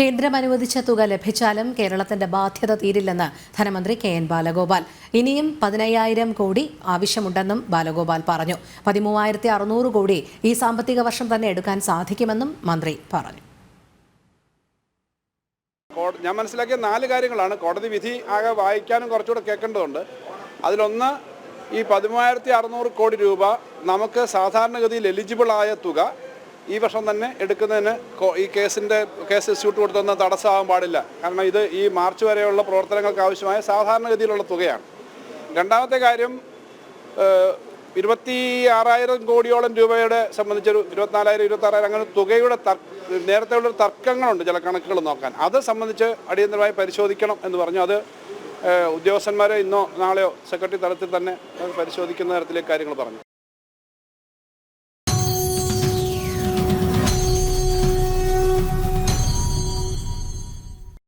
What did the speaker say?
കേന്ദ്രം അനുവദിച്ച തുക ലഭിച്ചാലും കേരളത്തിന്റെ ബാധ്യത തീരില്ലെന്ന് ധനമന്ത്രി കെ.എൻ. ബാലഗോപാൽ. ഇനിയും 15,000 കോടി ആവശ്യമുണ്ടെന്നും ബാലഗോപാൽ പറഞ്ഞു. 13,600 കോടി ഈ സാമ്പത്തിക വർഷം തന്നെ എടുക്കാൻ സാധിക്കുമെന്നും മന്ത്രി പറഞ്ഞു. ഞാൻ മനസ്സിലാക്കിയ 4 കാര്യങ്ങളാണ്. കോടതി വിധി ആകെ വായിക്കാനും കുറച്ചുകൂടെ കേൾക്കേണ്ടതുണ്ട്. അതിലൊന്ന്, ഈ 13,600 കോടി രൂപ നമുക്ക് സാധാരണഗതിയിൽ എലിജിബിൾ ആയ തുക ഈ വർഷം തന്നെ എടുക്കുന്നതിന് ഈ കേസ് ഇൻസ്റ്റിറ്റ്യൂട്ട് കൊടുത്തൊന്നും തടസ്സമാകാൻ പാടില്ല. കാരണം ഇത് ഈ മാർച്ച് വരെയുള്ള പ്രവർത്തനങ്ങൾക്ക് ആവശ്യമായ സാധാരണഗതിയിലുള്ള തുകയാണ്. രണ്ടാമത്തെ കാര്യം, 26,000 കോടിയോളം രൂപയുടെ സംബന്ധിച്ചൊരു 24,000, 26,000 അങ്ങനെ തുകയുടെ നേരത്തെയുള്ള തർക്കങ്ങളുണ്ട് ചില കണക്കുകൾ നോക്കാൻ. അത് സംബന്ധിച്ച് അടിയന്തരമായി പരിശോധിക്കണം എന്ന് പറഞ്ഞു. അത് ഉദ്യോഗസ്ഥന്മാരെ ഇന്നോ നാളെയോ സെക്രട്ടറി തലത്തിൽ തന്നെ പരിശോധിക്കുന്ന തരത്തിലേക്ക് കാര്യങ്ങൾ പറഞ്ഞു.